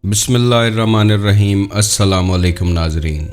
بسم اللہ الرحمن الرحیم۔ السلام علیکم ناظرین،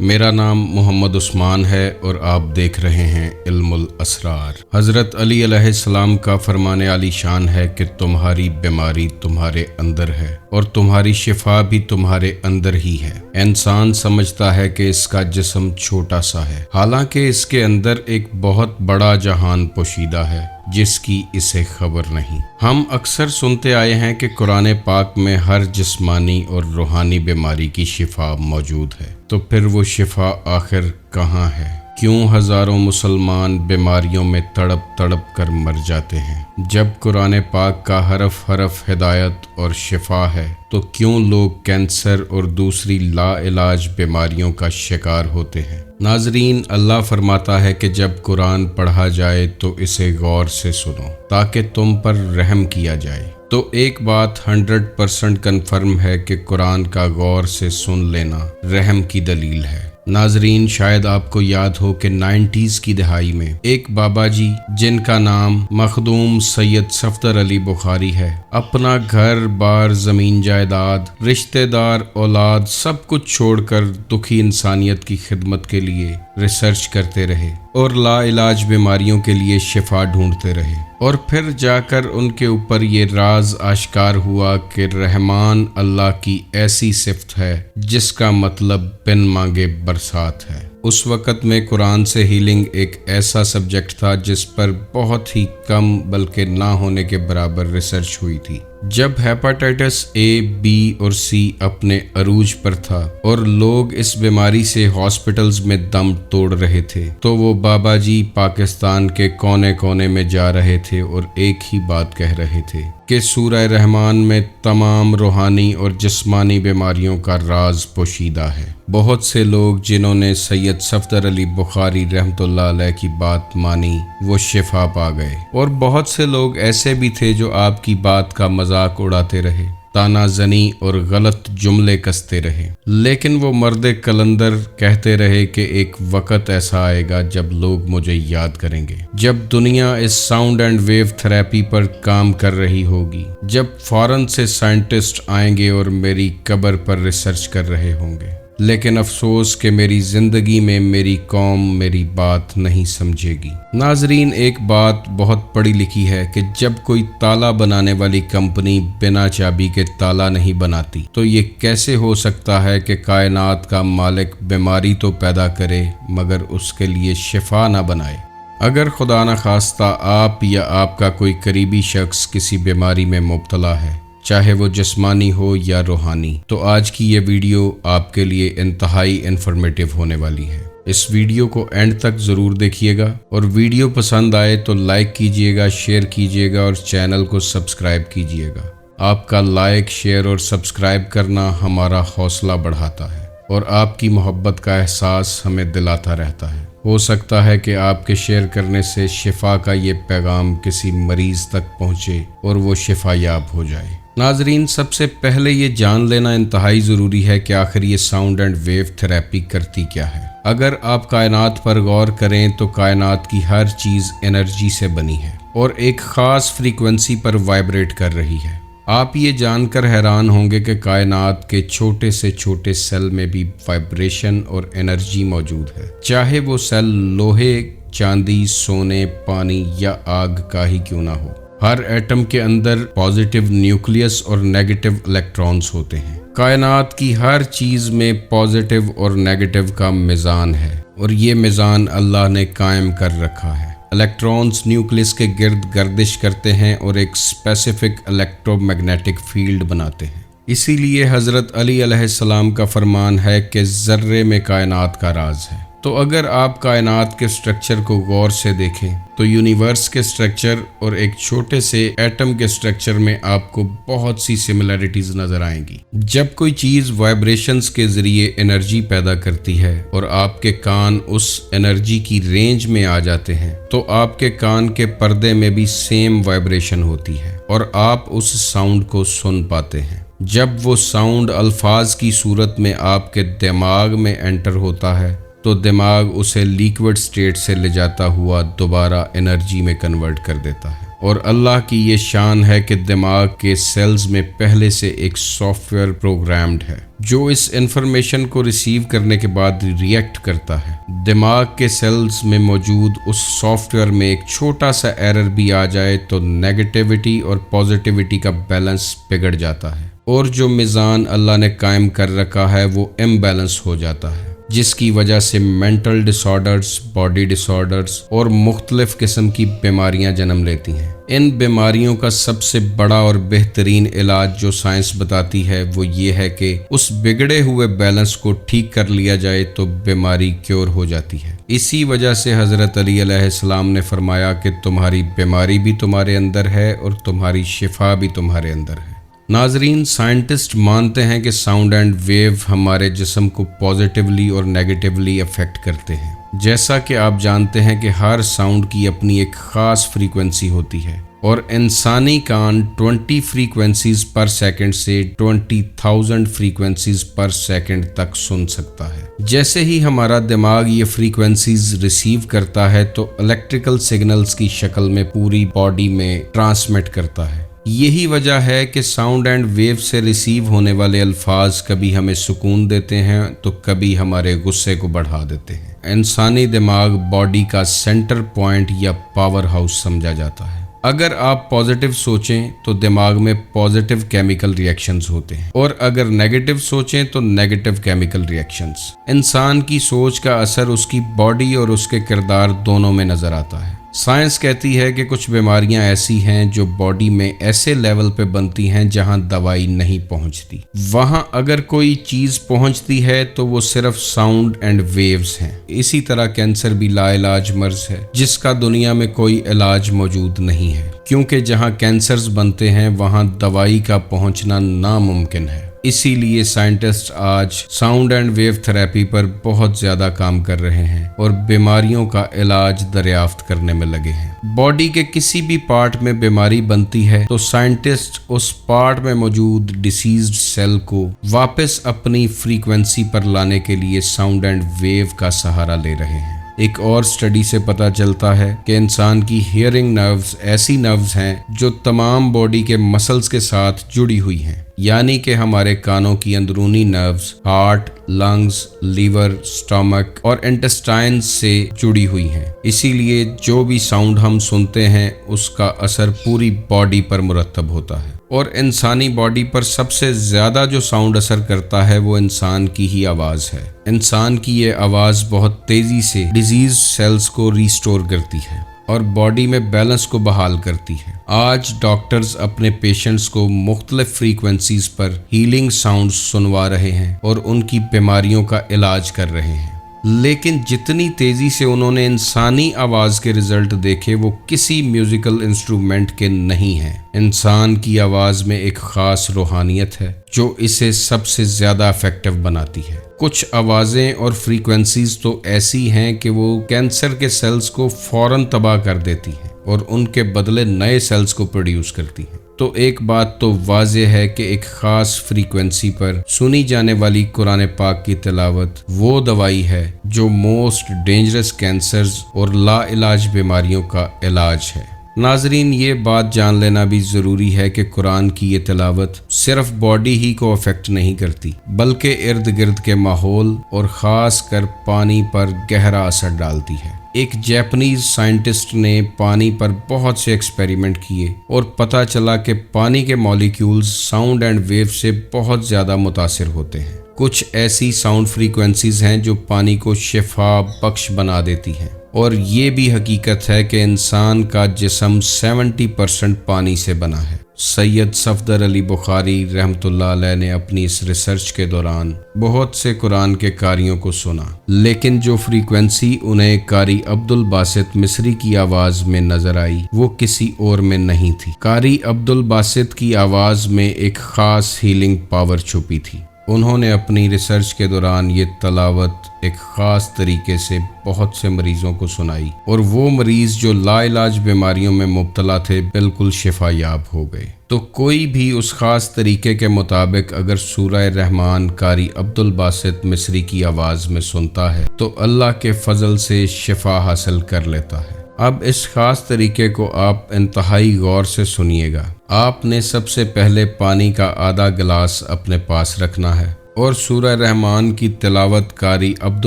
میرا نام محمد عثمان ہے اور آپ دیکھ رہے ہیں علم الاسرار۔ حضرت علی علیہ السلام کا فرمان عالی شان ہے کہ تمہاری بیماری تمہارے اندر ہے اور تمہاری شفا بھی تمہارے اندر ہی ہے۔ انسان سمجھتا ہے کہ اس کا جسم چھوٹا سا ہے، حالانکہ اس کے اندر ایک بہت بڑا جہان پوشیدہ ہے جس کی اسے خبر نہیں۔ ہم اکثر سنتے آئے ہیں کہ قرآن پاک میں ہر جسمانی اور روحانی بیماری کی شفا موجود ہے، تو پھر وہ شفا آخر کہاں ہے؟ کیوں ہزاروں مسلمان بیماریوں میں تڑپ تڑپ کر مر جاتے ہیں؟ جب قرآن پاک کا حرف حرف ہدایت اور شفا ہے تو کیوں لوگ کینسر اور دوسری لا علاج بیماریوں کا شکار ہوتے ہیں؟ ناظرین، اللہ فرماتا ہے کہ جب قرآن پڑھا جائے تو اسے غور سے سنو تاکہ تم پر رحم کیا جائے۔ تو ایک بات 100% کنفرم ہے کہ قرآن کا غور سے سن لینا رحم کی دلیل ہے۔ ناظرین، شاید آپ کو یاد ہو کہ 90s کی دہائی میں ایک بابا جی جن کا نام مخدوم سید صفدر علی بخاری ہے، اپنا گھر بار زمین جائیداد رشتہ دار اولاد سب کچھ چھوڑ کر دکھی انسانیت کی خدمت کے لیے ریسرچ کرتے رہے اور لا علاج بیماریوں کے لیے شفا ڈھونڈتے رہے، اور پھر جا کر ان کے اوپر یہ راز آشکار ہوا کہ رحمان اللہ کی ایسی صفت ہے جس کا مطلب بن مانگے برسات ہے۔ اس وقت میں قرآن سے ہیلنگ ایک ایسا سبجیکٹ تھا جس پر بہت ہی کم بلکہ نہ ہونے کے برابر ریسرچ ہوئی تھی۔ جب ہیپاٹائٹس اے، بی اور سی اپنے عروج پر تھا اور لوگ اس بیماری سے ہاسپٹلز میں دم توڑ رہے تھے تو وہ بابا جی پاکستان کے کونے کونے میں جا رہے تھے اور ایک ہی بات کہہ رہے تھے کہ سورہ رحمان میں تمام روحانی اور جسمانی بیماریوں کا راز پوشیدہ ہے۔ بہت سے لوگ جنہوں نے سید صفدر علی بخاری رحمۃ اللہ علیہ کی بات مانی وہ شفا پا گئے، اور بہت سے لوگ ایسے بھی تھے جو آپ کی بات کا مذاق اڑاتے رہے، تانا زنی اور غلط جملے کستے رہے، لیکن وہ مرد کلندر کہتے رہے کہ ایک وقت ایسا آئے گا جب لوگ مجھے یاد کریں گے، جب دنیا اس ساؤنڈ اینڈ ویو تھراپی پر کام کر رہی ہوگی، جب فارن سے سائنٹسٹ آئیں گے اور میری قبر پر ریسرچ کر رہے ہوں گے۔ لیکن افسوس کہ میری زندگی میں میری قوم میری بات نہیں سمجھے گی۔ ناظرین، ایک بات بہت پڑھی لکھی ہے کہ جب کوئی تالا بنانے والی کمپنی بنا چابی کے تالا نہیں بناتی تو یہ کیسے ہو سکتا ہے کہ کائنات کا مالک بیماری تو پیدا کرے مگر اس کے لیے شفا نہ بنائے؟ اگر خدا نخواستہ آپ یا آپ کا کوئی قریبی شخص کسی بیماری میں مبتلا ہے، چاہے وہ جسمانی ہو یا روحانی، تو آج کی یہ ویڈیو آپ کے لیے انتہائی انفارمیٹیو ہونے والی ہے۔ اس ویڈیو کو اینڈ تک ضرور دیکھیے گا، اور ویڈیو پسند آئے تو لائک کیجیے گا، شیئر کیجیے گا اور چینل کو سبسکرائب کیجیے گا۔ آپ کا لائک، شیئر اور سبسکرائب کرنا ہمارا حوصلہ بڑھاتا ہے اور آپ کی محبت کا احساس ہمیں دلاتا رہتا ہے۔ ہو سکتا ہے کہ آپ کے شیئر کرنے سے شفا کا یہ پیغام کسی مریض تک پہنچے اور وہ شفا یاب ہو جائے۔ ناظرین، سب سے پہلے یہ جان لینا انتہائی ضروری ہے کہ آخر یہ ساؤنڈ اینڈ ویو تھراپی کرتی کیا ہے۔ اگر آپ کائنات پر غور کریں تو کائنات کی ہر چیز انرجی سے بنی ہے اور ایک خاص فریکوینسی پر وائبریٹ کر رہی ہے۔ آپ یہ جان کر حیران ہوں گے کہ کائنات کے چھوٹے سے چھوٹے سیل میں بھی وائبریشن اور انرجی موجود ہے، چاہے وہ سیل لوہے، چاندی، سونے، پانی یا آگ کا ہی کیوں نہ ہو۔ ہر ایٹم کے اندر پازیٹیو نیوکلیس اور نیگیٹو الیکٹرانز ہوتے ہیں۔ کائنات کی ہر چیز میں پازیٹیو اور نیگیٹو کا میزان ہے، اور یہ میزان اللہ نے قائم کر رکھا ہے۔ الیکٹرانز نیوکلیس کے گرد گردش کرتے ہیں اور ایک اسپیسیفک الیکٹرو میگنیٹک فیلڈ بناتے ہیں۔ اسی لیے حضرت علی علیہ السلام کا فرمان ہے کہ ذرے میں کائنات کا راز ہے۔ تو اگر آپ کائنات کے سٹرکچر کو غور سے دیکھیں تو یونیورس کے سٹرکچر اور ایک چھوٹے سے ایٹم کے سٹرکچر میں آپ کو بہت سی سملیرٹیز نظر آئیں گی۔ جب کوئی چیز وائبریشنز کے ذریعے انرجی پیدا کرتی ہے اور آپ کے کان اس انرجی کی رینج میں آ جاتے ہیں تو آپ کے کان کے پردے میں بھی سیم وائبریشن ہوتی ہے اور آپ اس ساؤنڈ کو سن پاتے ہیں۔ جب وہ ساؤنڈ الفاظ کی صورت میں آپ کے دماغ میں انٹر ہوتا ہے تو دماغ اسے لیکوڈ سٹیٹ سے لے جاتا ہوا دوبارہ انرجی میں کنورٹ کر دیتا ہے، اور اللہ کی یہ شان ہے کہ دماغ کے سیلز میں پہلے سے ایک سافٹ ویئر پروگرامڈ ہے جو اس انفارمیشن کو ریسیو کرنے کے بعد ریئیکٹ کرتا ہے۔ دماغ کے سیلز میں موجود اس سافٹ ویئر میں ایک چھوٹا سا ایرر بھی آ جائے تو نیگیٹیوٹی اور پازیٹیوٹی کا بیلنس بگڑ جاتا ہے، اور جو میزان اللہ نے قائم کر رکھا ہے وہ امبیلنس ہو جاتا ہے، جس کی وجہ سے مینٹل ڈس آرڈرز، باڈی ڈس آرڈرز اور مختلف قسم کی بیماریاں جنم لیتی ہیں۔ ان بیماریوں کا سب سے بڑا اور بہترین علاج جو سائنس بتاتی ہے وہ یہ ہے کہ اس بگڑے ہوئے بیلنس کو ٹھیک کر لیا جائے تو بیماری کیور ہو جاتی ہے۔ اسی وجہ سے حضرت علی علیہ السلام نے فرمایا کہ تمہاری بیماری بھی تمہارے اندر ہے اور تمہاری شفا بھی تمہارے اندر ہے۔ ناظرین، سائنٹسٹ مانتے ہیں کہ ساؤنڈ اینڈ ویو ہمارے جسم کو پازیٹیولی اور نیگیٹیولی افیکٹ کرتے ہیں۔ جیسا کہ آپ جانتے ہیں کہ ہر ساؤنڈ کی اپنی ایک خاص فریکوینسی ہوتی ہے، اور انسانی کان 20 فریکوینسیز پر سیکنڈ سے 20,000 فریکوینسیز پر سیکنڈ تک سن سکتا ہے۔ جیسے ہی ہمارا دماغ یہ فریکوینسیز ریسیو کرتا ہے تو الیکٹریکل سگنلز کی شکل میں پوری باڈی میں ٹرانسمٹ کرتا ہے۔ یہی وجہ ہے کہ ساؤنڈ اینڈ ویو سے ریسیو ہونے والے الفاظ کبھی ہمیں سکون دیتے ہیں تو کبھی ہمارے غصے کو بڑھا دیتے ہیں۔ انسانی دماغ باڈی کا سینٹر پوائنٹ یا پاور ہاؤس سمجھا جاتا ہے۔ اگر آپ پازیٹیو سوچیں تو دماغ میں پازیٹیو کیمیکل ری ایکشنز ہوتے ہیں، اور اگر نیگیٹیو سوچیں تو نیگیٹیو کیمیکل ری ایکشنز۔ انسان کی سوچ کا اثر اس کی باڈی اور اس کے کردار دونوں میں نظر آتا ہے۔ سائنس کہتی ہے کہ کچھ بیماریاں ایسی ہیں جو باڈی میں ایسے لیول پہ بنتی ہیں جہاں دوائی نہیں پہنچتی۔ وہاں اگر کوئی چیز پہنچتی ہے تو وہ صرف ساؤنڈ اینڈ ویوز ہیں۔ اسی طرح کینسر بھی لا علاج مرض ہے جس کا دنیا میں کوئی علاج موجود نہیں ہے، کیونکہ جہاں کینسرز بنتے ہیں وہاں دوائی کا پہنچنا ناممکن ہے۔ اسی لیے سائنٹسٹ آج ساؤنڈ اینڈ ویو تھراپی پر بہت زیادہ کام کر رہے ہیں اور بیماریوں کا علاج دریافت کرنے میں لگے ہیں۔ باڈی کے کسی بھی پارٹ میں بیماری بنتی ہے تو سائنٹسٹ اس پارٹ میں موجود ڈیسیزڈ سیل کو واپس اپنی فریکوینسی پر لانے کے لیے ساؤنڈ اینڈ ویو کا سہارا لے رہے ہیں۔ ایک اور سٹڈی سے پتہ چلتا ہے کہ انسان کی ہیئرنگ نروز ایسی نروز ہیں جو تمام باڈی کے مسلز کے ساتھ جڑی ہوئی ہیں، یعنی کہ ہمارے کانوں کی اندرونی nerves heart, lungs, liver, stomach اور انٹسٹائن سے جڑی ہوئی ہیں۔ اسی لیے جو بھی ساؤنڈ ہم سنتے ہیں اس کا اثر پوری باڈی پر مرتب ہوتا ہے، اور انسانی باڈی پر سب سے زیادہ جو ساؤنڈ اثر کرتا ہے وہ انسان کی ہی آواز ہے۔ انسان کی یہ آواز بہت تیزی سے ڈیزیز سیلز کو ریسٹور کرتی ہے اور باڈی میں بیلنس کو بحال کرتی ہے۔ آج ڈاکٹرز اپنے پیشنٹس کو مختلف فریکوینسیز پر ہیلنگ ساؤنڈز سنوا رہے ہیں اور ان کی بیماریوں کا علاج کر رہے ہیں، لیکن جتنی تیزی سے انہوں نے انسانی آواز کے رزلٹ دیکھے وہ کسی میوزیکل انسٹرومنٹ کے نہیں ہیں۔ انسان کی آواز میں ایک خاص روحانیت ہے جو اسے سب سے زیادہ افیکٹو بناتی ہے۔ کچھ آوازیں اور فریکوینسیز تو ایسی ہیں کہ وہ کینسر کے سیلز کو فوراً تباہ کر دیتی ہیں اور ان کے بدلے نئے سیلز کو پروڈیوس کرتی ہیں۔ تو ایک بات تو واضح ہے کہ ایک خاص فریکوینسی پر سنی جانے والی قرآن پاک کی تلاوت وہ دوائی ہے جو موسٹ ڈینجرس کینسرز اور لا علاج بیماریوں کا علاج ہے۔ ناظرین، یہ بات جان لینا بھی ضروری ہے کہ قرآن کی یہ تلاوت صرف باڈی ہی کو افیکٹ نہیں کرتی بلکہ ارد گرد کے ماحول اور خاص کر پانی پر گہرا اثر ڈالتی ہے۔ ایک جاپنیز سائنٹسٹ نے پانی پر بہت سے ایکسپیریمنٹ کیے اور پتہ چلا کہ پانی کے مالیکیولز ساؤنڈ اینڈ ویو سے بہت زیادہ متاثر ہوتے ہیں۔ کچھ ایسی ساؤنڈ فریکوینسیز ہیں جو پانی کو شفا بخش بنا دیتی ہیں، اور یہ بھی حقیقت ہے کہ انسان کا جسم 70% پانی سے بنا ہے۔ سید صفدر علی بخاری رحمۃ اللہ علیہ نے اپنی اس ریسرچ کے دوران بہت سے قرآن کے قاریوں کو سنا، لیکن جو فریکوینسی انہیں قاری عبدالباسط مصری کی آواز میں نظر آئی وہ کسی اور میں نہیں تھی۔ قاری عبدالباسط کی آواز میں ایک خاص ہیلنگ پاور چھپی تھی۔ انہوں نے اپنی ریسرچ کے دوران یہ تلاوت ایک خاص طریقے سے بہت سے مریضوں کو سنائی، اور وہ مریض جو لا علاج بیماریوں میں مبتلا تھے بالکل شفا یاب ہو گئے۔ تو کوئی بھی اس خاص طریقے کے مطابق اگر سورہ رحمان قاری عبدالباسط مصری کی آواز میں سنتا ہے تو اللہ کے فضل سے شفا حاصل کر لیتا ہے۔ اب اس خاص طریقے کو آپ انتہائی غور سے سنیے گا۔ آپ نے سب سے پہلے پانی کا آدھا گلاس اپنے پاس رکھنا ہے اور سورہ رحمان کی تلاوت قاری عبد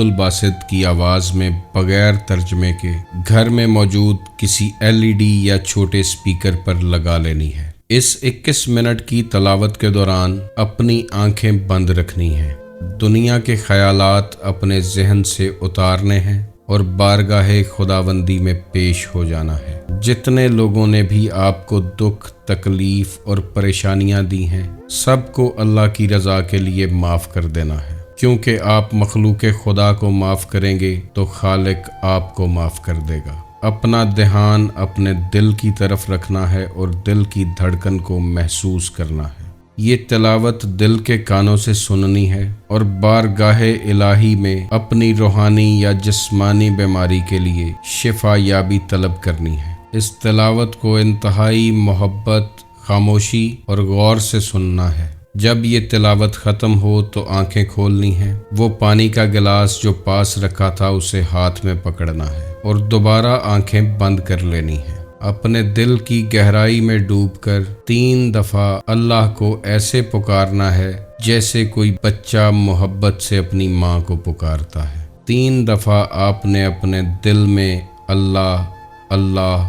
الباسط کی آواز میں بغیر ترجمے کے گھر میں موجود کسی LED یا چھوٹے اسپیکر پر لگا لینی ہے۔ اس 21 منٹ کی تلاوت کے دوران اپنی آنکھیں بند رکھنی ہیں، دنیا کے خیالات اپنے ذہن سے اتارنے ہیں اور بارگاہ خداوندی میں پیش ہو جانا ہے۔ جتنے لوگوں نے بھی آپ کو دکھ، تکلیف اور پریشانیاں دی ہیں، سب کو اللہ کی رضا کے لیے معاف کر دینا ہے، کیونکہ آپ مخلوق خدا کو معاف کریں گے تو خالق آپ کو معاف کر دے گا۔ اپنا دھیان اپنے دل کی طرف رکھنا ہے اور دل کی دھڑکن کو محسوس کرنا ہے۔ یہ تلاوت دل کے کانوں سے سننی ہے اور بارگاہ الہی میں اپنی روحانی یا جسمانی بیماری کے لیے شفا یابی طلب کرنی ہے۔ اس تلاوت کو انتہائی محبت، خاموشی اور غور سے سننا ہے۔ جب یہ تلاوت ختم ہو تو آنکھیں کھولنی ہیں، وہ پانی کا گلاس جو پاس رکھا تھا اسے ہاتھ میں پکڑنا ہے اور دوبارہ آنکھیں بند کر لینی ہیں۔ اپنے دل کی گہرائی میں ڈوب کر 3 دفعہ اللہ کو ایسے پکارنا ہے جیسے کوئی بچہ محبت سے اپنی ماں کو پکارتا ہے۔ 3 دفعہ آپ نے اپنے دل میں اللہ اللہ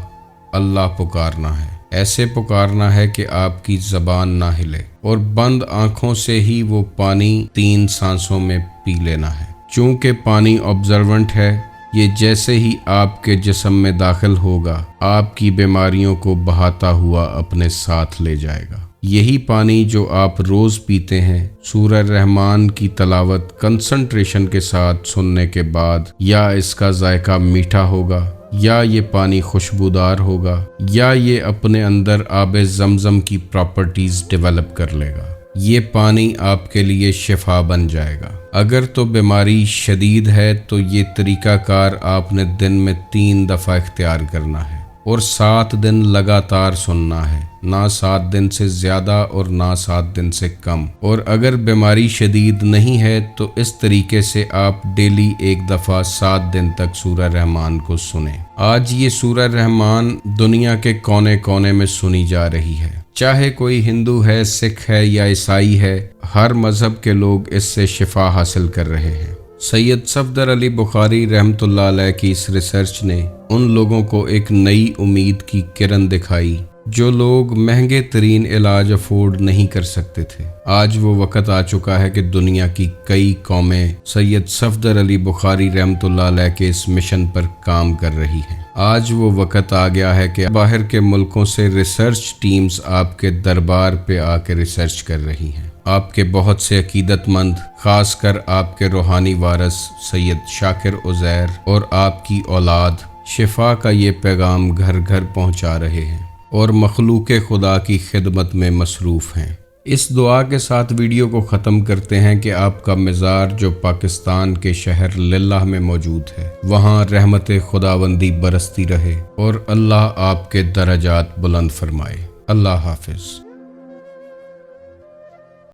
اللہ پکارنا ہے، ایسے پکارنا ہے کہ آپ کی زبان نہ ہلے، اور بند آنکھوں سے ہی وہ پانی 3 سانسوں میں پی لینا ہے۔ چونکہ پانی آبزرونٹ ہے، یہ جیسے ہی آپ کے جسم میں داخل ہوگا آپ کی بیماریوں کو بہاتا ہوا اپنے ساتھ لے جائے گا۔ یہی پانی جو آپ روز پیتے ہیں، سورہ رحمان کی تلاوت کنسنٹریشن کے ساتھ سننے کے بعد یا اس کا ذائقہ میٹھا ہوگا، یا یہ پانی خوشبودار ہوگا، یا یہ اپنے اندر آب زمزم کی پراپرٹیز ڈیولپ کر لے گا۔ یہ پانی آپ کے لیے شفا بن جائے گا۔ اگر تو بیماری شدید ہے تو یہ طریقہ کار آپ نے دن میں 3 دفعہ اختیار کرنا ہے اور 7 دن لگاتار سننا ہے، نہ 7 دن سے زیادہ اور نہ 7 دن سے کم۔ اور اگر بیماری شدید نہیں ہے تو اس طریقے سے آپ ڈیلی 1 دفعہ 7 دن تک سورہ رحمان کو سنیں۔ آج یہ سورہ رحمان دنیا کے کونے کونے میں سنی جا رہی ہے، چاہے کوئی ہندو ہے، سکھ ہے یا عیسائی ہے، ہر مذہب کے لوگ اس سے شفا حاصل کر رہے ہیں۔ سید صفدر علی بخاری رحمۃ اللہ علیہ کی اس ریسرچ نے ان لوگوں کو ایک نئی امید کی کرن دکھائی جو لوگ مہنگے ترین علاج افورڈ نہیں کر سکتے تھے۔ آج وہ وقت آ چکا ہے کہ دنیا کی کئی قومیں سید صفدر علی بخاری رحمۃ اللہ علیہ کے اس مشن پر کام کر رہی ہیں۔ آج وہ وقت آ گیا ہے کہ باہر کے ملکوں سے ریسرچ ٹیمز آپ کے دربار پہ آ کے ریسرچ کر رہی ہیں۔ آپ کے بہت سے عقیدت مند، خاص کر آپ کے روحانی وارث سید شاکر عزیر اور آپ کی اولاد، شفا کا یہ پیغام گھر گھر پہنچا رہے ہیں اور مخلوق خدا کی خدمت میں مصروف ہیں۔ اس دعا کے ساتھ ویڈیو کو ختم کرتے ہیں کہ آپ کا مزار جو پاکستان کے شہر للہ میں موجود ہے، وہاں رحمت خداوندی برستی رہے اور اللہ آپ کے درجات بلند فرمائے۔ اللہ حافظ۔